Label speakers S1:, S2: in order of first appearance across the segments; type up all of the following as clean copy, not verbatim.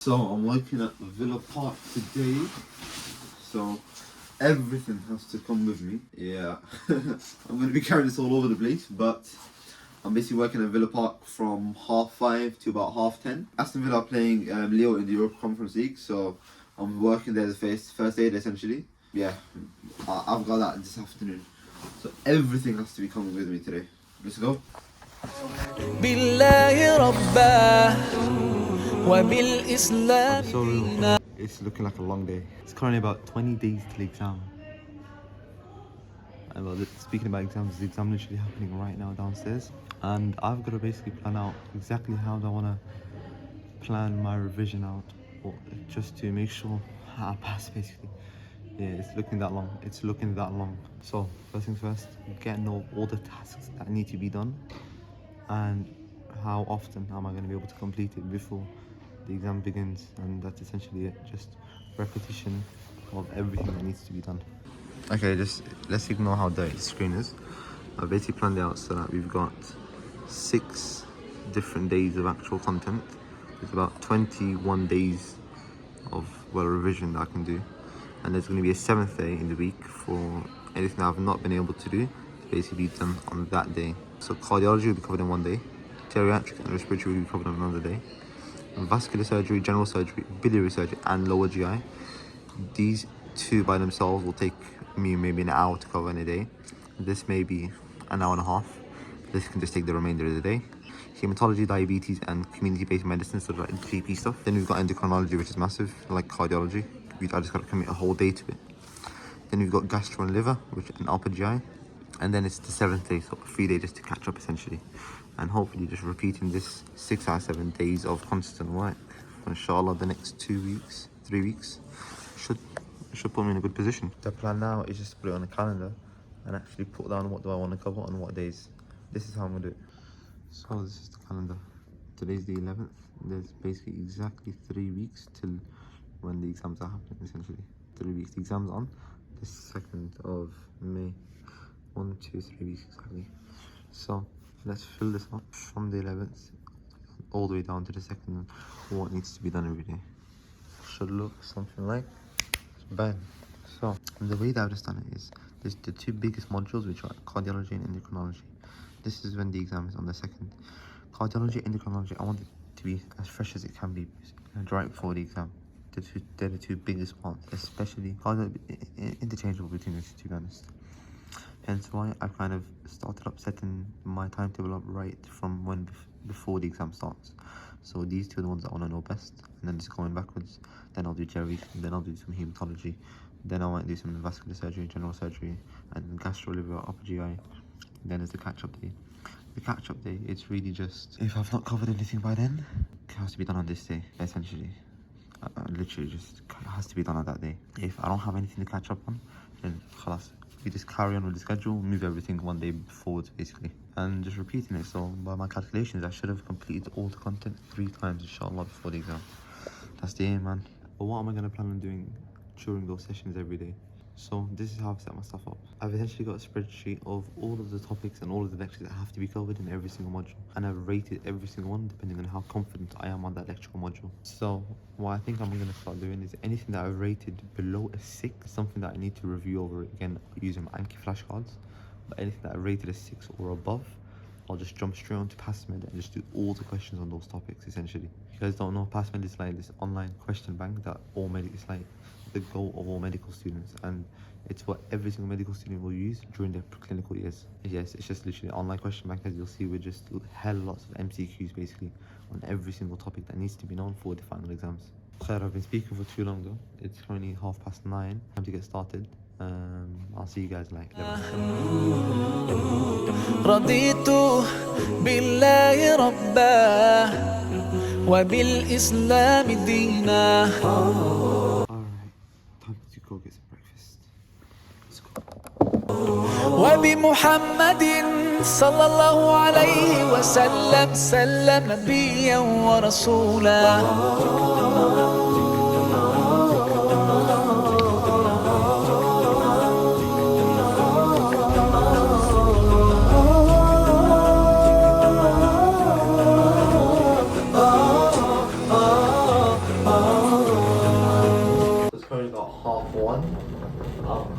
S1: So I'm working at Villa Park today, so everything has to come with me. Yeah, I'm going to be carrying this all over the place, but I'm basically working at Villa Park from 5:30 to about 10:30. Aston Villa are playing Leo in the Europa Conference League, so I'm working there as first aid essentially. Yeah, I've got that this afternoon, so everything has to be coming with me today. Let's go. So real. It's looking like a long day. It's currently about 20 days till the exam. And well, speaking about exams, the exam literally happening right now downstairs. And I've got to basically plan out exactly how I want to plan my revision out, or just to make sure I pass basically. Yeah, it's looking that long. It's looking that long. So first things first, getting all the tasks that need to be done, and how often am I going to be able to complete it before the exam begins. And that's essentially it, just repetition of everything that needs to be done. Okay, just let's ignore how dirty the screen is. I basically planned it out so that we've got 6 different days of actual content. There's about 21 days of revision that I can do, and there's going to be a 7th day in the week for anything that I've not been able to do to basically be done on that day. So cardiology will be covered in one day, geriatric and respiratory will be covered on another day, and vascular surgery, general surgery, biliary surgery and lower GI. These 2 by themselves will take me maybe an hour to cover in a day. This may be an hour and a half. This can just take the remainder of the day. Hematology, diabetes and community-based medicine, so like GP stuff. Then we've got endocrinology, which is massive, like cardiology. I just got to commit a whole day to it. Then we've got gastro and liver, and upper GI. And then it's the 7th day, so 3 days just to catch up essentially. And hopefully just repeating this 6 out of 7 days of constant work. Inshallah, the next 3 weeks should put me in a good position. The plan now is just to put it on a calendar and actually put down what do I want to cover on what days. This is how I'm going to do it. So this is the calendar. Today's the 11th. There's basically exactly 3 weeks till when the exams are happening essentially. 3 weeks. The exam's on the 2nd of May. 1, 2, 3 weeks exactly. So let's fill this up from the 11th all the way down to the 2nd. What needs to be done every day. Should look something like bang. So the way that I've just done it is there's the 2 biggest modules, which are cardiology and endocrinology. This is when the exam is on the 2nd. Cardiology, endocrinology, I want it to be as fresh as it can be right before the exam. They're the 2 biggest parts, especially cardiology, interchangeable between the 2 to be honest. Hence why I've kind of started up setting my timetable up right from when before the exam starts. So these 2 are the ones I want to know best, and then just going backwards. Then I'll do Jerry, then I'll do some hematology, then I might do some vascular surgery, general surgery, and gastro, liver, upper GI. Then there's the catch-up day. The catch-up day, it's really just, if I've not covered anything by then, it has to be done on this day, essentially. Literally just has to be done on that day. If I don't have anything to catch up on, then khalas. We just carry on with the schedule, move everything one day forwards basically, and just repeating it. So by my calculations, I should have completed all the content 3 times inshallah before the exam. That's the aim, man. But what am I going to plan on doing during those sessions every day? So this is how I've set my stuff up. I've essentially got a spreadsheet of all of the topics and all of the lectures that have to be covered in every single module, and I've rated every single one depending on how confident I am on that lecture module. So what I think I'm going to start doing is anything that I've rated below a 6, something that I need to review over again using my Anki flashcards. But anything that I rated a 6 or above, I'll just jump straight onto PassMed and just do all the questions on those topics essentially. If you guys don't know, PassMed is like this online question bank that it's like the goal of all medical students, and it's what every single medical student will use during their clinical years. Yes, it's just literally an online question bank. As you'll see, we're just hell lots of MCQs basically on every single topic that needs to be known for the final exams. Khair, I've been speaking for too long though. It's currently 9:30. Time to get started. I'll see you guys like
S2: رضيت بالله ربا وبالإسلام دينا.
S1: Alright, time to go get some breakfast. Let's go.
S2: وبمحمد صلى الله عليه وسلم سلم نبيا ورسولا.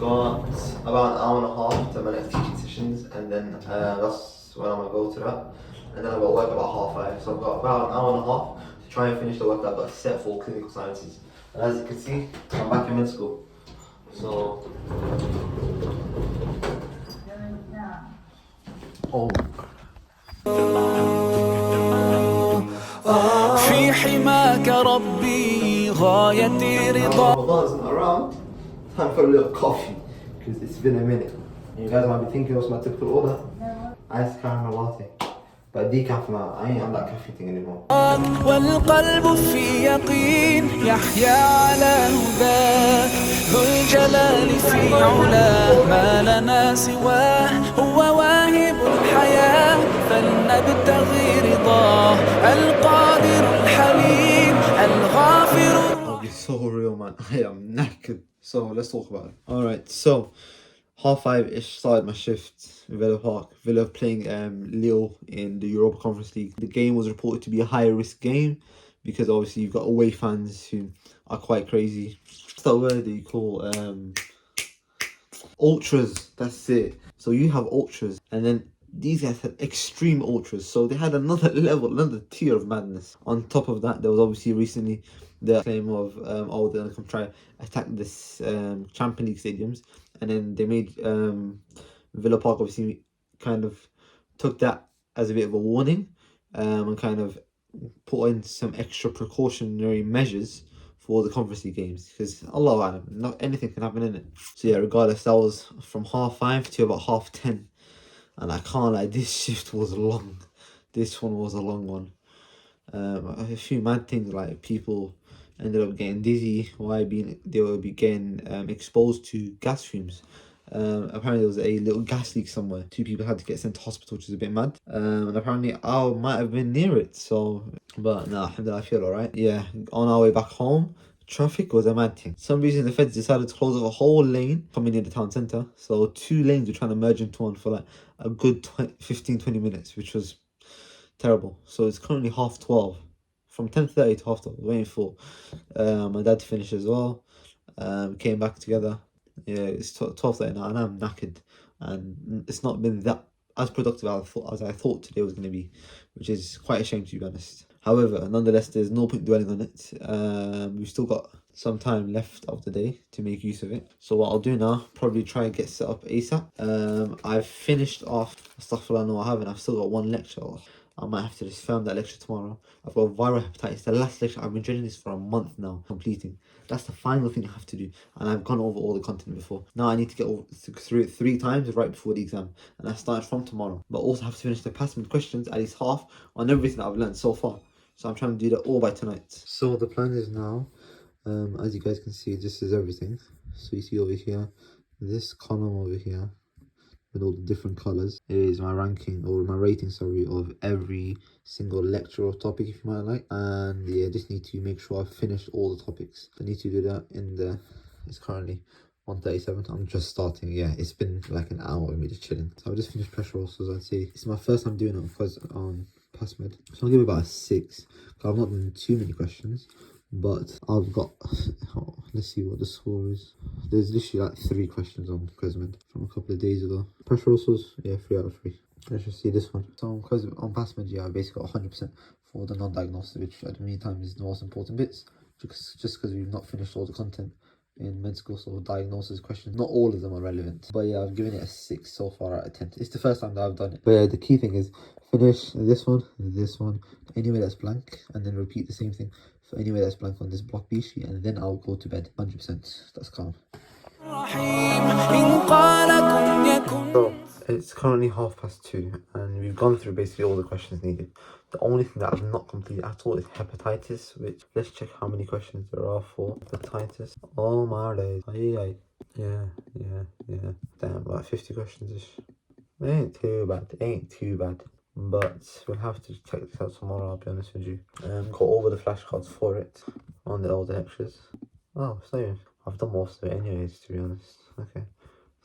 S1: got about an hour and a half to my next teaching sessions, and then that's when I'm gonna go to that. And then I've got work about 5:30, so I've got about an hour and a half to try and finish the work that I've got set for clinical sciences. And as you can see, I'm back in med school. So,
S2: في حماك ربي غايتي رضا.
S1: Ramadan isn't around, time for a little coffee, because it's been a minute. And you guys might be thinking what's my typical order? Ice caramel latte. But decaf now, I ain't on that caffeine thing anymore.
S2: والقلب في يقين يحيا على هداه ذو الجلال في علاه ما لنا سواه هو واهب الحياة فلنبتغي رضاه القادر الحليم الغافر.
S1: I'll be so real, man. I am knackered. So let's talk about it. Alright, so 5:30-ish started my shift in Villa Park. Villa playing Lille in the Europa Conference League. The game was reported to be a high risk game because obviously you've got away fans who are quite crazy. What's that word that you call ultras? That's it. So you have ultras, and then these guys had extreme ultras, so they had another level, another tier of madness. On top of that, there was obviously recently the claim of oh, they're gonna come try attack this Champions League stadiums, and then they made Villa Park obviously kind of took that as a bit of a warning, and kind of put in some extra precautionary measures for the Conference League games, because Allah Alam, not anything can happen in it. So yeah, regardless, that was from 5:30 to about 10:30. And I can't lie, this shift was long. This one was a long one. A few mad things, like people ended up getting dizzy while they were getting exposed to gas fumes. Apparently there was a little gas leak somewhere. 2 people had to get sent to hospital, which is a bit mad. And apparently I might have been near it, so, but no, alhamdulillah, I feel alright. Yeah, on our way back home, traffic was a mad thing. For some reason the feds decided to close off a whole lane coming near the town centre. So 2 lanes were trying to merge into one for like a good 15-20 minutes, which was terrible. So it's currently 12:30. From 10:30 to 12:30, waiting for my dad to finish as well. Came back together. Yeah, it's 12:30 now, and I'm knackered, and it's not been that as productive as I thought today was going to be, which is quite a shame, to be honest. However, nonetheless, there's no point dwelling on it. We've still got some time left of the day to make use of it. So what I'll do now, probably try and get set up ASAP. I've finished off stuff I know I haven't. I've still got 1 lecture. I might have to just film that lecture tomorrow. I've got viral hepatitis, the last lecture. I've been dreading this for a month now, completing. That's the final thing I have to do, and I've gone over all the content before. Now I need to get through it 3 times right before the exam, and I start from tomorrow. But also have to finish the PassMed questions, at least half, on everything that I've learned so far. So I'm trying to do that all by tonight. So the plan is now, as you guys can see, this is everything. So you see over here, this column over here, with all the different colors, is my ranking, or my rating, sorry, of every single lecture or topic, if you might like. And yeah, just need to make sure I've finished all the topics. I need to do that in the, it's currently 1:37. I'm just starting. Yeah, it's been like an hour of me just chilling. So I've just finished pressure ulcers. I'd say it's my first time doing it because on PassMed. So I'll give it about a 6. I've not done too many questions, but I've got, oh, let's see what the score is. There's literally like 3 questions on PassMed from a couple of days ago. Pressure ulcers, yeah, 3 out of 3. Let's just see this one. So on PassMed, yeah, I basically got 100% for the non-diagnostic, which at many times is the most important bits, just because we've not finished all the content in med school, so diagnosis questions, not all of them are relevant. But yeah, I've given it a 6 so far out of 10. It's the first time that I've done it. But yeah, the key thing is finish this one, anyway that's blank, and then repeat the same thing for anyway that's blank on this block B sheet, and then I'll go to bed. 100%. That's calm. So it's currently 2:30, and we've gone through basically all the questions needed. The only thing that I've not completed at all is hepatitis, which, let's check how many questions there are for hepatitis. Oh my days. Yeah. Damn, about 50 questions-ish. It ain't too bad. But we'll have to check this out tomorrow, I'll be honest with you. Go over the flashcards for it on all the lectures. Oh, so I've done most of it anyways, to be honest. Okay.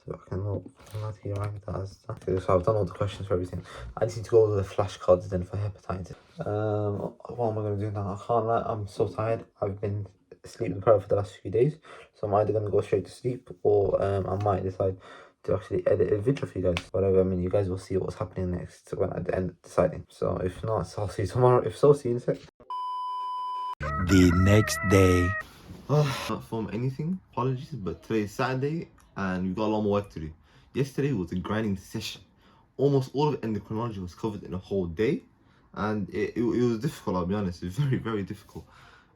S1: So I can rank that as that. Okay, so I've done all the questions for everything. I just need to go over the flashcards then for hepatitis. What am I going to do now? I can't lie, I'm so tired. I've been sleeping deprived for the last few days, so I'm either gonna go straight to sleep or I might decide to actually edit a video for you guys. Whatever, I mean, you guys will see what's happening next when at the end deciding. So if not, so I'll see you tomorrow. If so, see you in a sec.
S2: The next day.
S1: Not film anything, apologies, but today is Saturday and we've got a lot more work to do. Yesterday was a grinding session. Almost all of endocrinology was covered in a whole day, and it was difficult, I'll be honest. It was very, very difficult.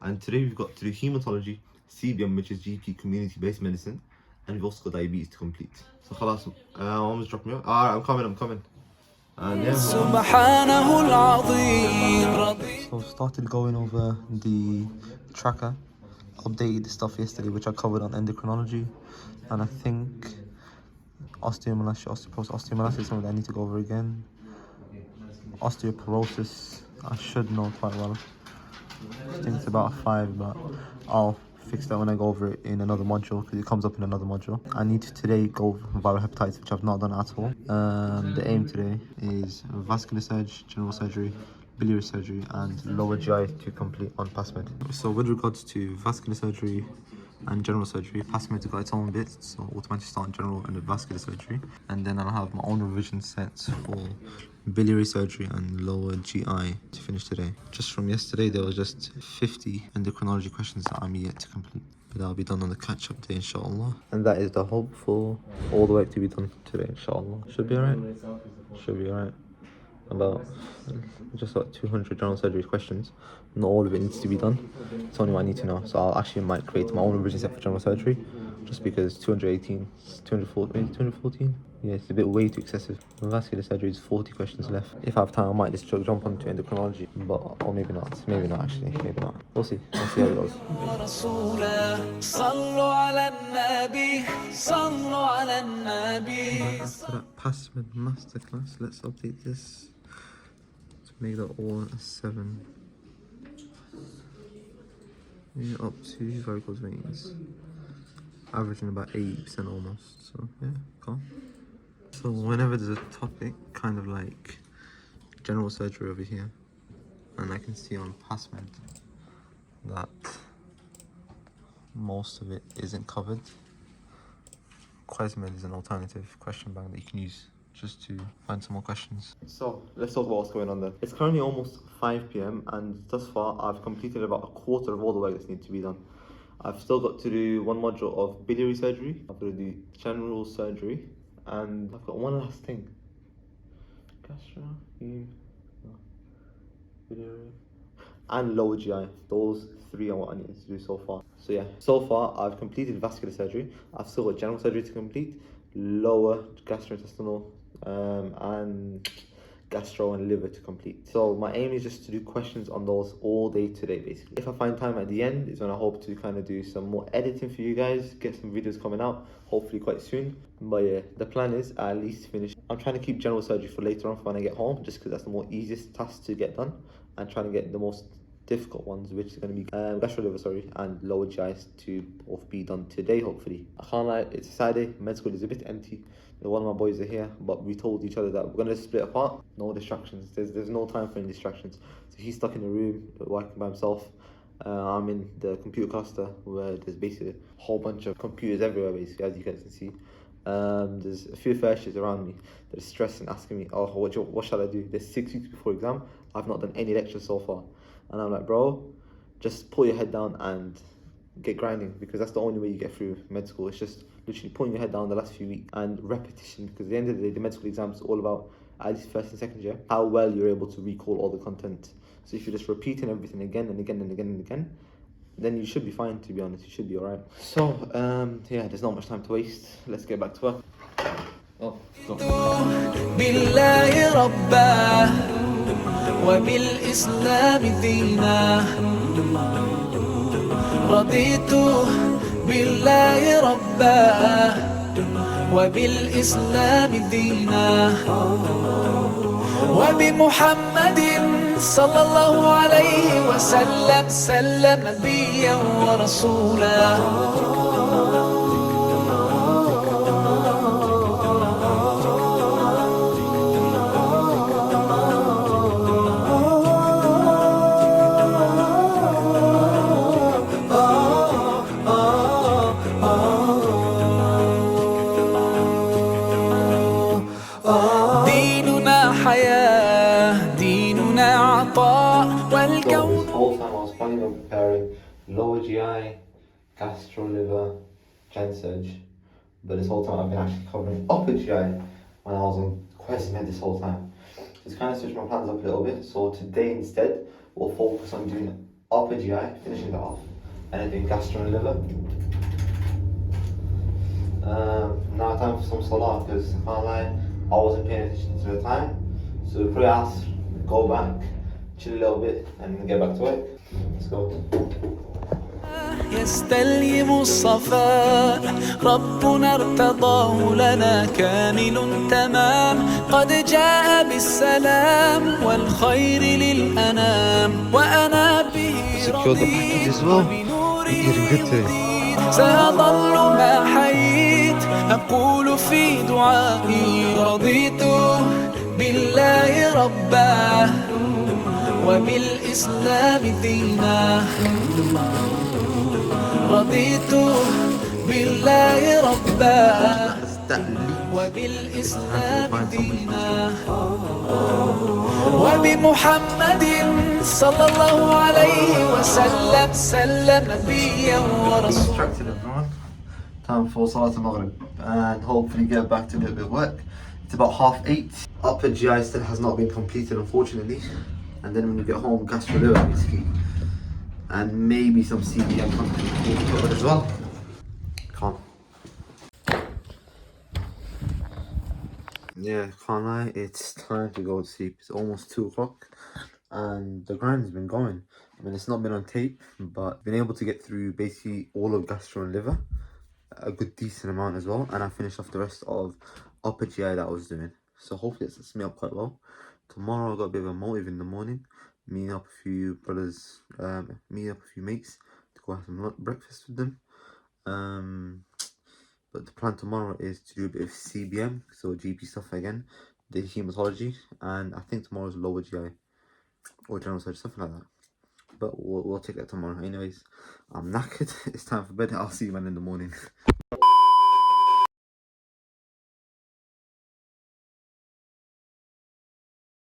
S1: And today we've got to do hematology, CBM, which is GP community-based medicine, and we've also got diabetes to complete. So khalas, almost dropped me off. Alright, I'm coming. And yeah. So started going over the tracker, updated the stuff yesterday which I covered on endocrinology, and I think osteomalacia is something I need to go over again. Osteoporosis I should know quite well. I think it's about a 5, but I'll fix that when I go over it in another module because it comes up in another module. I need to today go over viral hepatitis, which I've not done at all. The aim today is vascular surgery, general surgery, biliary surgery and lower GI to complete on PassMed. So with regards to vascular surgery and general surgery, PassMed's got its own bits, so automatically start on general and the vascular surgery, and then I'll have my own revision sets for biliary surgery and lower GI to finish today. Just from yesterday there was just 50 endocrinology questions that I'm yet to complete, but that'll be done on the catch-up day, inshallah. And that is the hope for all the work to be done today, inshallah. Should be alright. About just about 200 general surgery questions. Not all of it needs to be done. It's only what I need to know. So I actually might create my own revision set for general surgery, just because 214, yeah, it's a bit way too excessive. Vascular surgery is 40 questions left. If I have time, I might just jump onto endocrinology, or maybe not. Maybe not actually. Maybe not. We'll see. We'll see how it goes. After that PassMed masterclass, let's update this to make that all a 7. Yeah, up to varicose veins, averaging about 80% almost. So yeah, calm. So whenever there's a topic, kind of like general surgery over here, and I can see on PassMed that most of it isn't covered, PassMed is an alternative question bank that you can use just to find some more questions. So let's talk about what's going on there. It's currently almost 5 p.m. and thus far I've completed about a quarter of all the work that's needs to be done. I've still got to do one module of biliary surgery, I've got to do general surgery, and I've got one last thing. Biliary and lower GI. Those 3 are what I need to do so far. So yeah, so far I've completed vascular surgery. I've still got general surgery to complete, lower gastrointestinal and gastro and liver to complete. So my aim is just to do questions on those all day today, basically. If I find time at the end is when I hope to kind of do some more editing for you guys, get some videos coming out, hopefully quite soon. But yeah, the plan is at least finish. I'm trying to keep general surgery for later on for when I get home, just because that's the more easiest task to get done, and trying to get the most difficult ones, which is going to be gastro liver, and lower GIs to both be done today, hopefully. I can't lie, it's a Saturday, med school is a bit empty. One of my boys are here, but we told each other that we're going to split apart. No distractions. There's no time for any distractions. So he's stuck in a room working by himself. I'm in the computer cluster where there's basically a whole bunch of computers everywhere, basically, as you guys can see. There's a few freshers around me that are stressing, asking me, oh, what shall I do? There's 6 weeks before exam. I've not done any lectures so far. And I'm like, bro, just pull your head down and get grinding, because that's the only way you get through med school. It's just literally pulling your head down the last few weeks and repetition, because at the end of the day, the med school exam is all about, at least first and second year, how well you're able to recall all the content. So if you're just repeating everything again and again and again and again, then you should be fine, to be honest. You should be alright. So yeah, there's not much time to waste. Let's get back to work. Oh, go.
S2: وبالإسلام دينا رضيت بالله ربا وبالإسلام دينا وبمحمد صلى الله عليه وسلم نبيا ورسولا.
S1: lower GI, gastro, liver, gen surge. But this whole time I've been actually covering upper GI when I was on QuestMed this whole time. Just kind of switched my plans up a little bit. So today instead, we'll focus on doing upper GI, finishing that off, and then doing gastro and liver. Now time for some salah, because I can't lie, I wasn't paying attention to the time. So pray asr, go back, chill a little bit, and get back to work. Let's go.
S2: يستلهم الصفاء ربنا ارتضاه لنا كامل تمام قد جاء بالسلام والخير للأنام وأنا به رضيت وبنوره يزيد سأظل ما حييت أقول في دعائي رضيت بالله ربا وبالإسلام دينا رضيت بالله ربا وبالإسلام دينا وبمحمد صلى الله عليه وسلم سلم نبيا ورسولا.
S1: Time for Salat al-Maghrib and hopefully get back to a little bit of work. It's about 8:30. Upper GI still has not been completed, unfortunately. And then when you get home, gastro liver basically. And maybe some CBM content will be covered as well. Can't. Yeah, can't lie, it's time to go to sleep. It's almost 2 o'clock and the grind's been going. I mean, it's not been on tape, but been able to get through basically all of gastro and liver, a good decent amount as well, and I finished off the rest of upper GI that I was doing. So hopefully it sets me up quite well. Tomorrow I got a bit of a motive in the morning, meeting up a few brothers, meeting up a few mates to go have some breakfast with them. But the plan tomorrow is to do a bit of CBM, so GP stuff again, the hematology, and I think tomorrow's lower GI or general surgery, something like that. But we'll take that tomorrow. Anyways, I'm knackered. It's time for bed. I'll see you man in the morning.